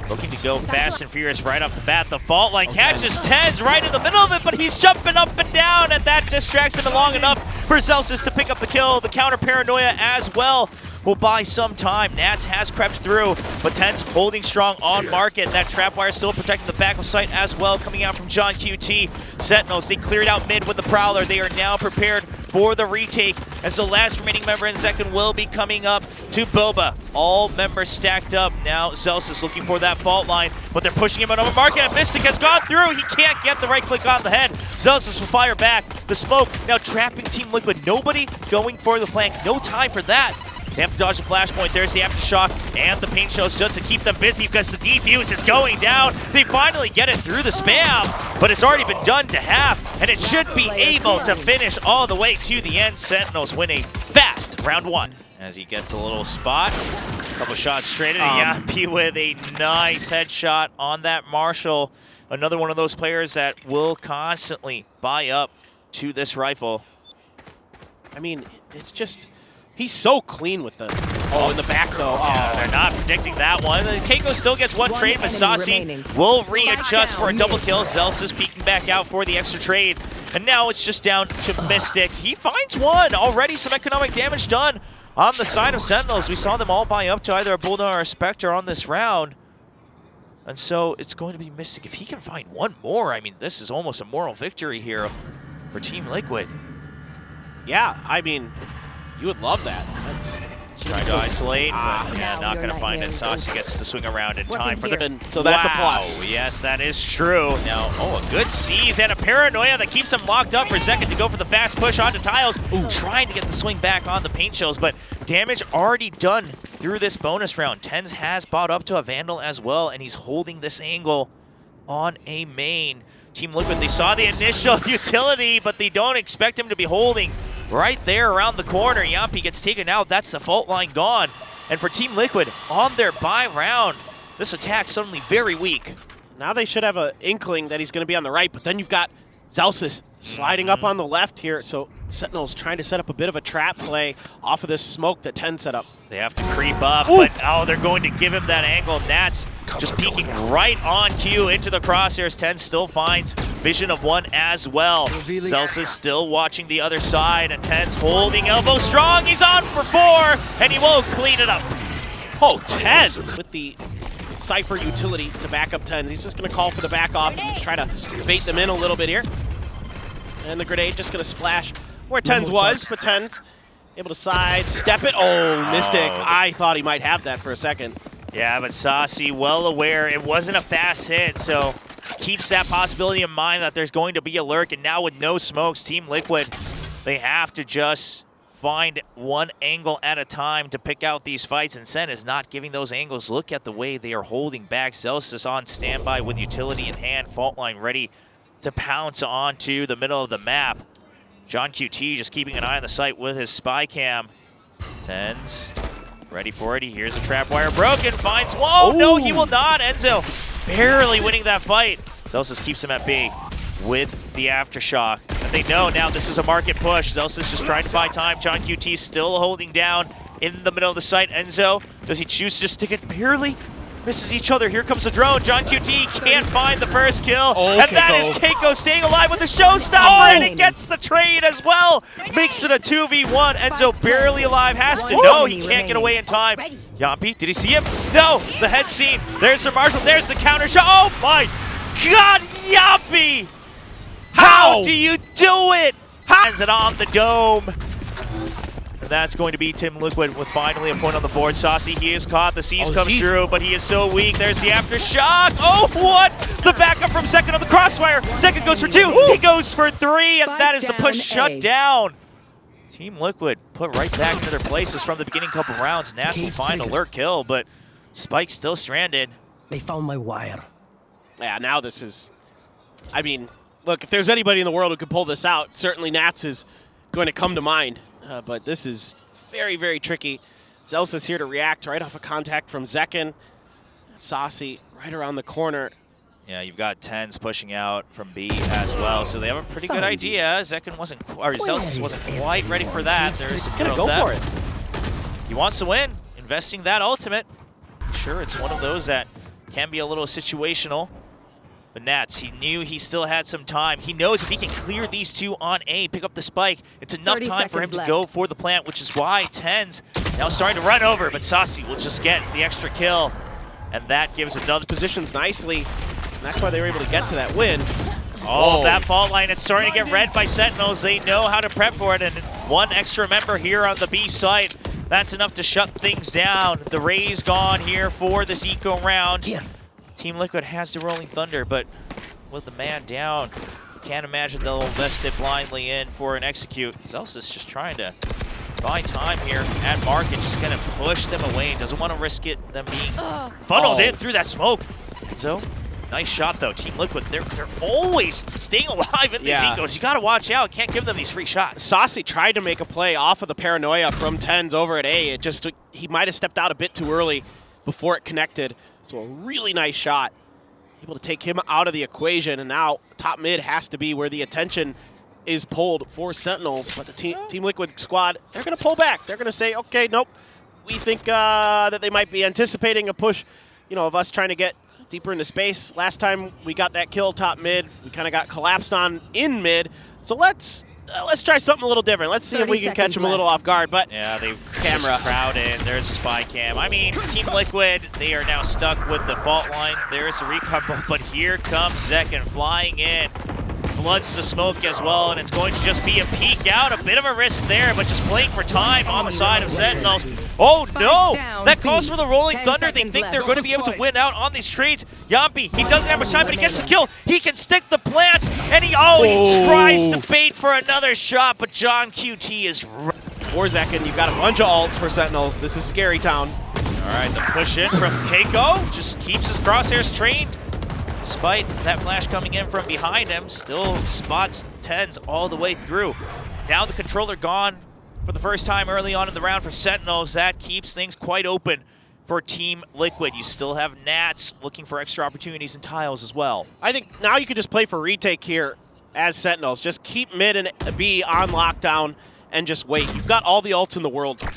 looking to go fast and furious right off the bat. The fault line catches TenZ right in the middle of it, but he's jumping up and down, and that distracts him long enough for zellsis to pick up the kill. The counter paranoia as well will buy some time. Nats has crept through, but TenZ holding strong on market. That trap wire still protecting the back of sight as well, coming out from johnqt. Sentinels, they cleared out mid with the Prowler. They are now prepared for the retake, as the last remaining member in Zekken will be coming up to Boba. All members stacked up. Now zellsis looking for that fault line, but they're pushing him out of a market, and Mistic has gone through. He can't get the right click on the head. zellsis will fire back. The smoke now trapping Team Liquid. Nobody going for the flank. No time for that. They have to dodge the flashpoint. There's the aftershock and the paint shells just to keep them busy because the defuse is going down. They finally get it through the spam, but it's already been done to half, and it should be able to finish all the way to the end. Sentinels win a fast round one as he gets a little spot. A couple shots straight in. Jamppi with a nice headshot on that Marshall. Another one of those players that will constantly buy up to this rifle. I mean, it's just... He's so clean with the... Oh, in the back, though. Yeah, they're not predicting that one. Keiko still gets one trade, but Sacy will readjust for a double kill. zellsis peeking back out for the extra trade. And now it's just down to Mistic. He finds one. Already some economic damage done on the side of Sentinels. We saw them all buy up to either a Bulldog or a Spectre on this round. And so it's going to be Mistic. If he can find one more, I mean, this is almost a moral victory here for Team Liquid. Yeah, I mean... You would love that. That's trying to isolate, but yeah, not going to find it. Sacy gets to swing around in time for the... So that's a plus. Yes, that is true. Now, a good seize and a paranoia that keeps him locked up for Zekken to go for the fast push onto tiles. Trying to get the swing back on the paint shells, but damage already done through this bonus round. TenZ has bought up to a Vandal as well, and he's holding this angle on a main. Team Liquid, they saw the initial utility, but they don't expect him to be holding right there around the corner. Jamppi gets taken out. That's the fault line gone. And for Team Liquid, on their bye round, this attack suddenly very weak. Now they should have an inkling that he's going to be on the right, but then you've got zellsis sliding up on the left here. So Sentinels trying to set up a bit of a trap play off of this smoke that TenZ set up. They have to creep up, but they're going to give him that angle. Nats just peeking right on cue into the crosshairs. TenZ still finds vision of one as well. zellsis still watching the other side, and TenZ holding elbow strong. He's on for 4, and he won't clean it up. Oh, TenZ with the Cypher utility to back up TenZ. He's just going to call for the back off and try to bait them in a little bit here. And the grenade just going to splash where TenZ was, but TenZ able to sidestep it. Oh, Mistic. I thought he might have that for a second. Yeah, but Sacy, well aware it wasn't a fast hit, so keeps that possibility in mind that there's going to be a lurk. And now with no smokes, Team Liquid, they have to just find one angle at a time to pick out these fights, and SEN is not giving those angles. Look at the way they are holding back. zellsis on standby with utility in hand, fault line ready to pounce onto the middle of the map. johnqt just keeping an eye on the site with his spy cam. TenZ ready for it. He hears the trap wire broken, finds, whoa, no, he will not. Enzo barely winning that fight. zellsis keeps him at B with the aftershock. And they know now this is a market push. zellsis just trying to buy time. johnqt still holding down in the middle of the site. Enzo, does he choose to just stick it? Barely misses each other. Here comes the drone. johnqt can't find the first kill. And that is Keiko staying alive with the showstopper, and it gets the trade as well. Makes it a 2v1. Enzo barely alive. Has to know he can't get away in time. Jamppi, did he see him? No, the head scene. There's the Marshall. There's the counter shot. Oh my God, Jamppi! How do you do it? Hands it on the dome. And that's going to be Team Liquid with finally a point on the board. Sacy, he is caught. The seize comes through, but he is so weak. There's the aftershock. Oh, what? The backup from Zekken on the crossfire. Zekken goes for 2. He goes for 3, and that is the push shut down. Team Liquid put right back into their places from the beginning couple rounds. Nats will find a lurk kill, but Spike's still stranded. They found my wire. Yeah, now this is... I mean, look, if there's anybody in the world who could pull this out, certainly Nats is going to come to mind. But this is very, very tricky. zellsis here to react right off a contact from Zekken. Sacy right around the corner. Yeah, you've got TenZ pushing out from B as well, so they have a pretty good idea. Zekken wasn't, or zellsis wasn't quite ready for that. He's gonna go for it. He wants to win, investing that ultimate. Sure, it's one of those that can be a little situational. But Nats, he knew he still had some time. He knows if he can clear these two on A, pick up the spike, it's enough time for him to go for the plant, which is why TenZ now starting to run over, but Sacy will just get the extra kill. And that gives another Positions nicely, and that's why they were able to get to that win. Oh, that fault line, it's starting to get read by Sentinels. They know how to prep for it, and one extra member here on the B site. That's enough to shut things down. The Ray's gone here for this eco round. Team Liquid has the Rolling Thunder, but with the man down, can't imagine they'll invest it blindly in for an execute. zellsis just trying to buy time here at market, just gonna push them away. Doesn't want to risk it, them being funneled in through that smoke. So, nice shot though. Team Liquid, they're always staying alive in these ecos. You gotta watch out, can't give them these free shots. Sacy tried to make a play off of the paranoia from TenZ over at A. It just, he might have stepped out a bit too early before it connected. So a really nice shot. Able to take him out of the equation, and now top mid has to be where the attention is pulled for Sentinels. But the Team Liquid squad, they're gonna pull back. They're gonna say, okay, nope. We think that they might be anticipating a push, you know, of us trying to get deeper into space. Last time we got that kill top mid, we kind of got collapsed on in mid. So let's try something a little different. Let's see if we can catch them a little off guard. But yeah, they camera crowded. There's a spy cam. I mean, Team Liquid, they are now stuck with the fault line. There's a recover, but here comes zekken flying in. Floods the smoke as well, and it's going to just be a peek out. A bit of a risk there, but just playing for time on the side of Sentinels. Oh no! That calls for the Rolling Thunder. They think they're going to be able to win out on these trades. Jamppi, he doesn't have much time, but he gets the kill. He can stick the plant, and he tries to bait for another shot, but johnqt is right. For zekken, you've got a bunch of ults for Sentinels. This is scary town. All right, the push in from Keiko just keeps his crosshairs trained. Despite that flash coming in from behind him, still spots TenZ all the way through. Now the controller gone for the first time early on in the round for Sentinels. That keeps things quite open for Team Liquid. You still have Nats looking for extra opportunities in tiles as well. I think now you could just play for retake here as Sentinels. Just keep mid and B on lockdown and just wait. You've got all the ults in the world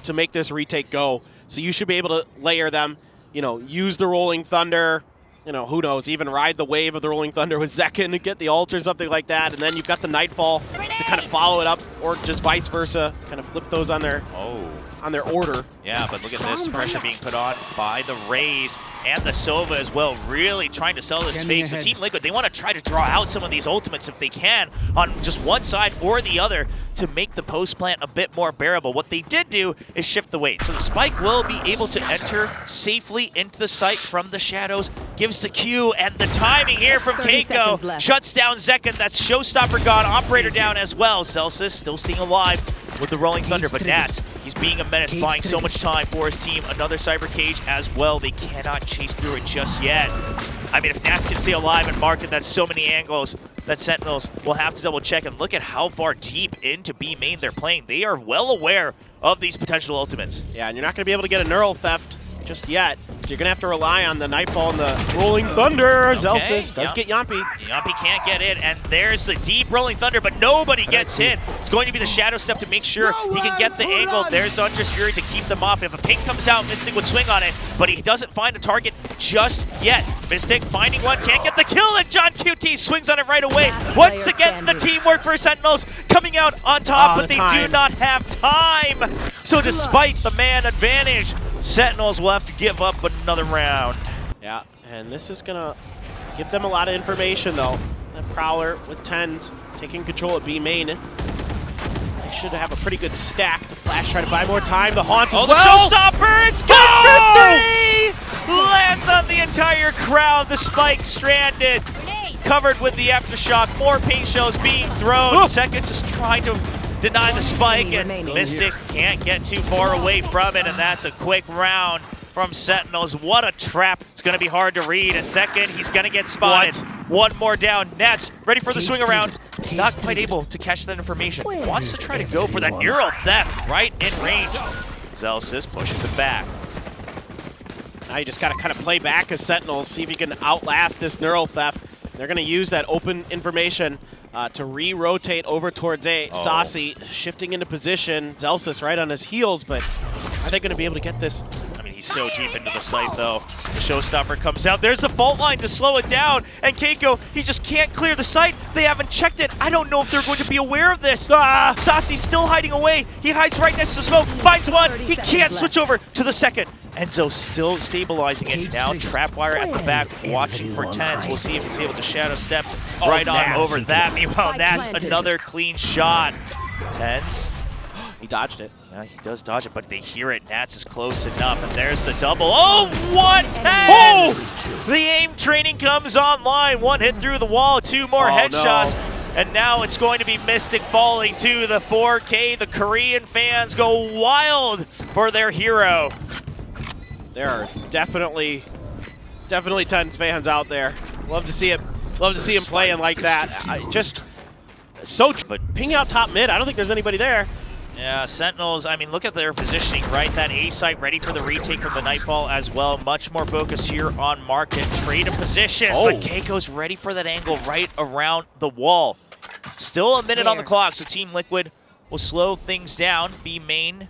to make this retake go. So you should be able to layer them, you know, use the Rolling Thunder, you know, who knows, even ride the wave of the Rolling Thunder with zekken to get the ult or something like that, and then you've got the Nightfall to kind of follow it up, or just vice versa, kind of flip those on their order. Yeah, but look at this pressure being put on by the Rays and the Sova as well, really trying to sell this fake. So Team Liquid, they want to try to draw out some of these ultimates if they can on just one side or the other to make the post plant a bit more bearable. What they did do is shift the weight. So the spike will be able to enter safely into the site from the shadows, gives the Q, and the timing here from Keiko shuts down zekken. That's Showstopper gone, Operator down as well. zellsis still staying alive with the Rolling Thunder, but Nats, he's being a menace, buying so much time for his team. Another Cyber Cage as well. They cannot chase through it just yet. I mean, if Nats can stay alive and market, that's so many angles that Sentinels will have to double check. And look at how far deep into B main they're playing. They are well aware of these potential ultimates. Yeah, and you're not going to be able to get a neural theft just yet. So you're going to have to rely on the Nightfall and the Rolling Thunder. zellsis does get Jamppi. Jamppi can't get it, and there's the deep Rolling Thunder, but nobody gets hit. It's going to be the Shadow Step to make sure he can get the angle. There's the Unjust Fury to keep them off. If a ping comes out, Mistic would swing on it, but he doesn't find a target just yet. Mistic finding one, can't get the kill, and johnqt swings on it right away. Once again, the teamwork for Sentinels coming out on top, but they do not have time. So despite the man advantage, Sentinels will have to give up another round. Yeah, and this is going to give them a lot of information, though. The Prowler with TenZ taking control of B main. They should have a pretty good stack. The Flash trying to buy more time. The Haunt as well. The Showstopper! It's good for 3! Lands on the entire crowd. The spike stranded. Covered with the Aftershock. More paint shells being thrown. Second just trying to deny the spike, and Mistic can't get too far away from it, and that's a quick round from Sentinels. What a trap. It's going to be hard to read, and second, he's going to get spotted. One more down. Nats ready for the swing around. Not quite able to catch that information. Wants to try to go for that neural theft right in range. zellsis pushes it back. Now you just got to kind of play back as Sentinels, see if you can outlast this neural theft. They're going to use that open information to re-rotate over towards A. Sacy shifting into position. zellsis right on his heels, but are they going to be able to get this? I mean, he's so deep into the site though. The showstopper comes out. There's the fault line to slow it down. And Keiko, he just can't clear the site. They haven't checked it. I don't know if they're going to be aware of this. Sacy's still hiding away. He hides right next to smoke. Finds one. He can't switch over to the second. Enzo still stabilizing it. Now Trapwire at the back, watching for TenZ. We'll see if he's able to shadow step right on over that. Meanwhile, that's another clean shot. TenZ. He dodged it. Yeah, he does dodge it, but they hear it. Nats is close enough, and there's the double. Oh, what? TenZ! The aim training comes online. One hit through the wall, two more headshots. No. And now it's going to be Mistic falling to the 4K. The Korean fans go wild for their hero. There are definitely TenZ fans out there. Love to see it. Love to see him playing like that. Just so. But pinging out top mid, I don't think there's anybody there. Yeah, Sentinels, I mean, look at their positioning, right? That A site ready for the retake from the Nightfall as well. Much more focus here on market. Trade of positions, but Keiko's ready for that angle right around the wall. Still a minute on the clock, so Team Liquid will slow things down. B main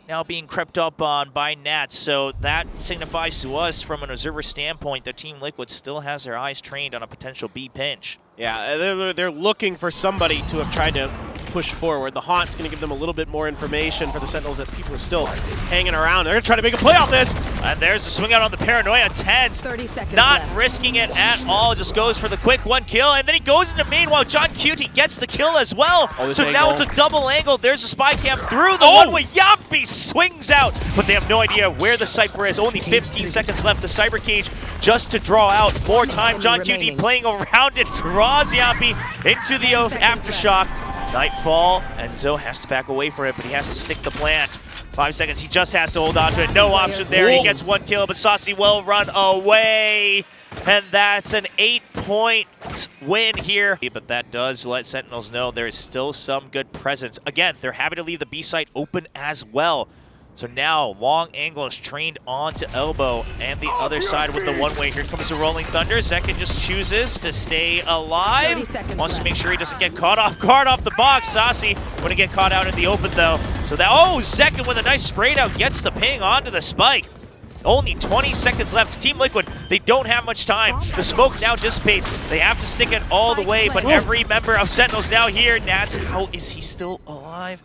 now being crept up on by Nats, so that signifies to us from an observer standpoint that Team Liquid still has their eyes trained on a potential B pinch. Yeah, they're looking for somebody to have tried to push forward. The Haunt's going to give them a little bit more information for the Sentinels that people are still hanging around. They're going to try to make a play off this. And there's the swing out on the Paranoia. TenZ 30 seconds not left. risking it at all. Just goes for the quick one kill. And then he goes into main while johnqt gets the kill as well. So now it's a double angle. There's a spy cam through the one-way. Jamppi swings out. But they have no idea where the Cypher is. Only 15 seconds left. The Cyber Cage just to draw out more time. johnqt playing around it. Draws Jamppi into the aftershock. Nightfall, Enzo has to back away from it, but he has to stick the plant. 5 seconds, he just has to hold on to it. No option there, he gets one kill, but Sacy will run away. And that's an 8-point win here. But that does let Sentinels know there is still some good presence. Again, they're happy to leave the B site open as well. So now, long angle is trained onto elbow, and the other side with the one-way. Here comes the Rolling Thunder. Zekken just chooses to stay alive. Wants to make sure he doesn't get caught off guard off the box. Sacy wouldn't get caught out in the open, though. So that, Zekken with a nice spray down gets the ping onto the spike. Only 20 seconds left. Team Liquid, they don't have much time. The smoke now dissipates. They have to stick it all the way, but every member of Sentinels now here. Nats, how is he still alive?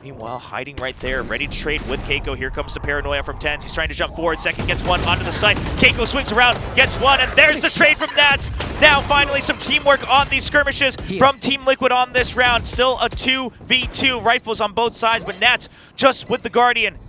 Meanwhile, hiding right there, ready to trade with Keiko. Here comes the Paranoia from TenZ. He's trying to jump forward. Zekken gets one onto the side. Keiko swings around, gets one, and there's the trade from Nats. Now, finally, some teamwork on these skirmishes from Team Liquid on this round. Still a 2v2. Rifles on both sides, but Nats just with the Guardian.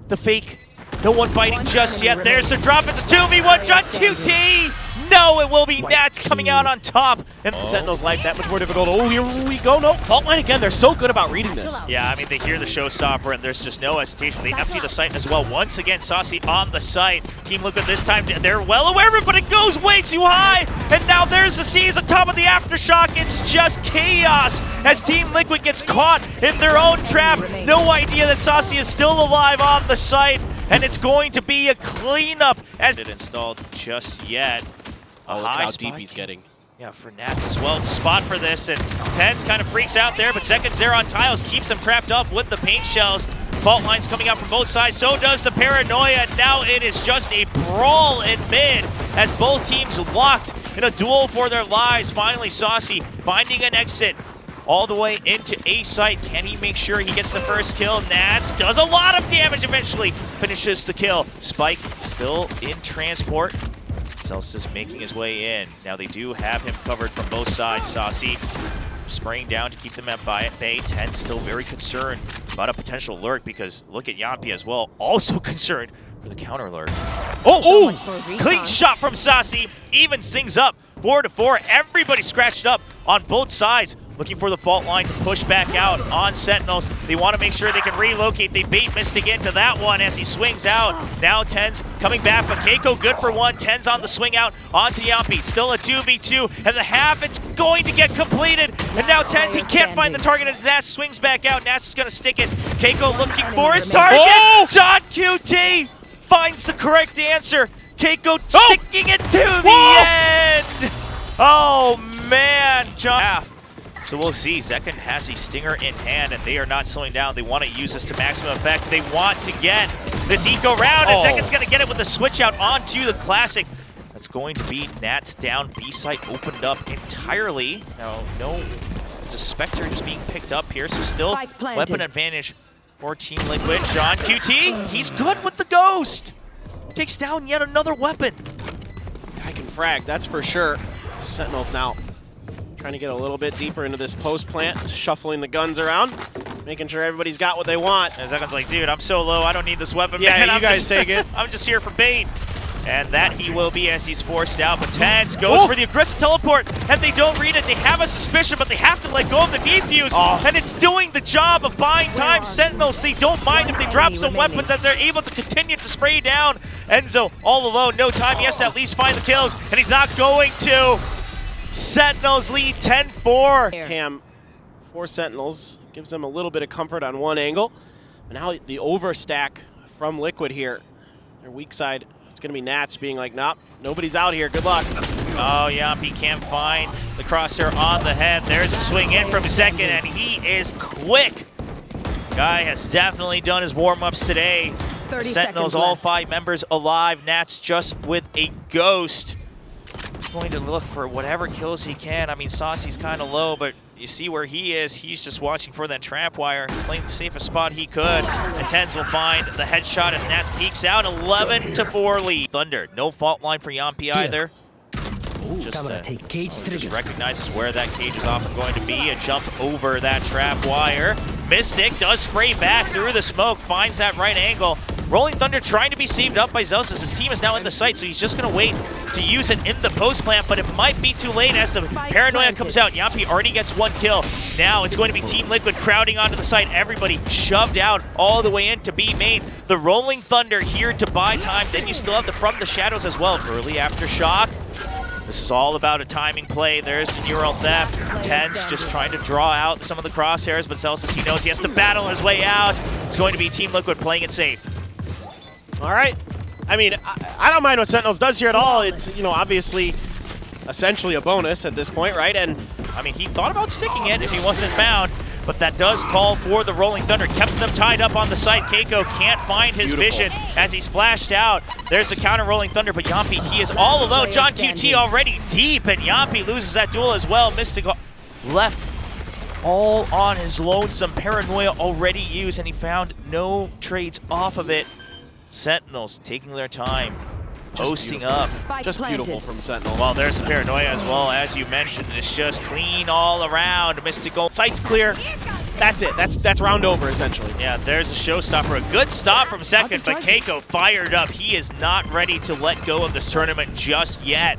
The fake. No one fighting just yet. There's the drop. It's a 2v1. johnqt! No, it will be Nats coming out on top. And the Sentinels like that much more difficult. Oh, here we go. No, fault line again. They're so good about reading this. Yeah, I mean, they hear the showstopper, and there's just no hesitation. They empty the site as well. Once again, Sacy on the site. Team Liquid this time, they're well aware of it, but it goes way too high. And now there's the C's on top of the aftershock. It's just chaos as Team Liquid gets caught in their own trap. No idea that Sacy is still alive on the site. And it's going to be a cleanup as it installed just yet. Look how deep he's getting. Yeah, for Nats as well to spot for this, and TenZ kind of freaks out there, but Zekken's there on tiles, keeps him trapped up with the paint shells. Fault lines coming out from both sides, so does the Paranoia. Now it is just a brawl in mid as both teams locked in a duel for their lives. Finally, Sacy finding an exit all the way into A site. Can he make sure he gets the first kill? Nats does a lot of damage eventually, finishes the kill. Spike still in transport. Zellsis making his way in. Now they do have him covered from both sides. Sacy spraying down to keep them at bay. TenZ still very concerned about a potential lurk because look at Jamppi as well. Also concerned for the counter lurk. Clean shot from Sacy. Evens things up 4-4. Everybody scratched up on both sides. Looking for the fault line to push back out on Sentinels. They want to make sure they can relocate. They bait Mistic into that one as he swings out. Now TenZ coming back, but Keiko good for one. TenZ on the swing out onto Jamppi. Still a 2v2, and the half it's going to get completed. And now TenZ, he can't find the target as Nats swings back out. Nats is going to stick it. Keiko looking for his target. johnqt finds the correct answer. Keiko sticking it to the end. Oh man, So we'll see. Zekken has a stinger in hand, and they are not slowing down. They want to use this to maximum effect. They want to get this eco round, and Zekken's going to get it with a switch out onto the classic. That's going to be Nats down. B site opened up entirely. No, it's a Spectre just being picked up here, so still weapon advantage for Team Liquid. johnqt, he's good with the Ghost. Takes down yet another weapon. I can frag, that's for sure. Sentinels now trying to get a little bit deeper into this post plant, shuffling the guns around, making sure everybody's got what they want. And Zekken's like, dude, I'm so low, I don't need this weapon. Yeah, man. you guys take it. I'm just here for bait. And that he will be as he's forced out. But TenZ goes for the aggressive teleport, and they don't read it. They have a suspicion, but they have to let go of the defuse. And it's doing the job of buying time. Sentinels, they don't mind if they drop some weapons as they're able to continue to spray down. Enzo all alone, no time. He has to at least find the kills, and he's not going to. Sentinels lead 10-4. Cam for Sentinels gives them a little bit of comfort on one angle. And now the overstack from Liquid here. Their weak side, it's going to be Nats being like, nope, nobody's out here. Good luck. Oh, Jamppi can't find the crosshair on the head. There's a swing in from Zekken, and he is quick. Guy has definitely done his warm-ups today. Sentinels, all 5 members alive. Nats just with a Ghost. Going to look for whatever kills he can. I mean, Sacy's kind of low, but you see where he is. He's just watching for that trap wire, playing the safest spot he could. And TenZ will find the headshot as Nats peeks out. 11-4 lead. Thunder, no fault line for Jamppi either. Just recognizes where that cage is often going to be. A jump over that trap wire. Mistic does spray back through the smoke, finds that right angle. Rolling Thunder trying to be saved up by zellsis. His team is now in the site, so he's just going to wait to use it in the post plant, but it might be too late as the paranoia comes out. Jamppi already gets 1 kill. Now it's going to be Team Liquid crowding onto the site. Everybody shoved out all the way into B main. The Rolling Thunder here to buy time. Then you still have the From the Shadows as well. Early aftershock. This is all about a timing play. There's the neural theft. TenZ just trying to draw out some of the crosshairs, but zellsis, he knows he has to battle his way out. It's going to be Team Liquid playing it safe. All right. I mean, I don't mind what Sentinels does here at all. It's, you know, obviously essentially a bonus at this point, right? And I mean, he thought about sticking it if he wasn't found, but that does call for the Rolling Thunder. Kept them tied up on the site. Keiko can't find his vision as he's flashed out. There's the counter Rolling Thunder, but Jamppi, he is all alone. johnqt already deep, and Jamppi loses that duel as well. Mistic left all on his lonesome. Paranoia already used, and he found no trades off of it. Sentinels taking their time, posting up. Just beautiful from Sentinels. Well, there's the Paranoia as well, as you mentioned. It's just clean all around. Mystical. Site's clear. That's it. That's round over, essentially. Yeah, there's a showstopper. A good stop from Zekken, but Keiko fired up. He is not ready to let go of this tournament just yet.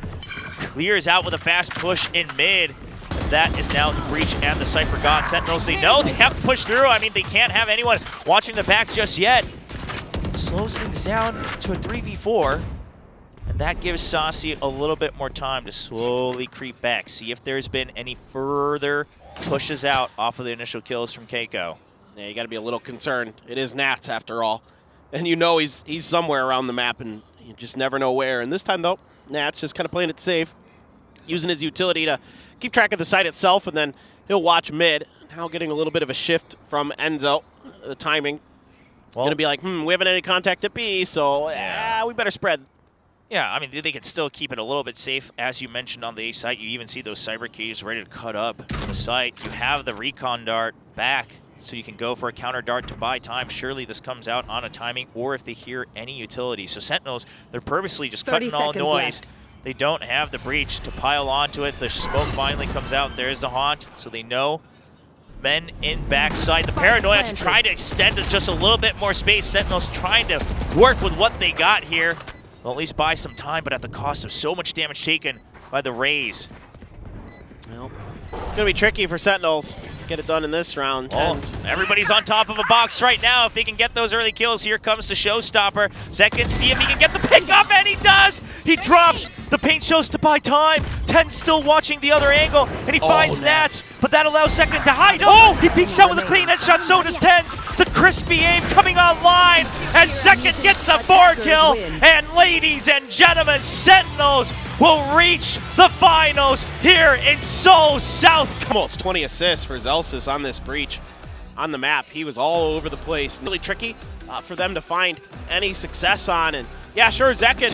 Clears out with a fast push in mid. And that is now the breach and the Cypher God. Sentinels, they know they have to push through. I mean, they can't have anyone watching the back just yet. Slows things down to a 3v4, and that gives Sacy a little bit more time to slowly creep back, see if there's been any further pushes out off of the initial kills from Keiko. Yeah, you got to be a little concerned. It is Nats after all, and you know he's somewhere around the map, and you just never know where. And this time though, Nats just kind of playing it safe, using his utility to keep track of the site itself, and then he'll watch mid. Now getting a little bit of a shift from Enzo, the timing. Well, gonna be like, we haven't any contact at B, so we better spread. Yeah, I mean, they can still keep it a little bit safe. As you mentioned on the A site, you even see those cyber cages ready to cut up the site. You have the recon dart back, so you can go for a counter dart to buy time. Surely this comes out on a timing, or if they hear any utility. So Sentinels, they're purposely just cutting all noise. Left. They don't have the breach to pile onto it. The smoke finally comes out. There's the haunt, so they know. Men in backside. The Paranoia to try to extend it just a little bit more space. Sentinels trying to work with what they got here. They'll at least buy some time, but at the cost of so much damage taken by the Rays. Well, it's going to be tricky for Sentinels to get it done in this round. Oh, everybody's on top of a box right now. If they can get those early kills, here comes the showstopper. Zekken, see if he can get the pickup, and he does! He drops the paint shows to buy time. TenZ still watching the other angle, and he finds Nats, but that allows Zekken to hide. Oh, he peeks out with a clean headshot, so does TenZ. The crispy aim coming online as Zekken gets a 4 kill, and And ladies and gentlemen, Sentinels will reach the finals here in Seoul, South Korea. Almost 20 assists for zellsis on this breach on the map. He was all over the place. Really tricky for them to find any success on. And yeah, sure, zekken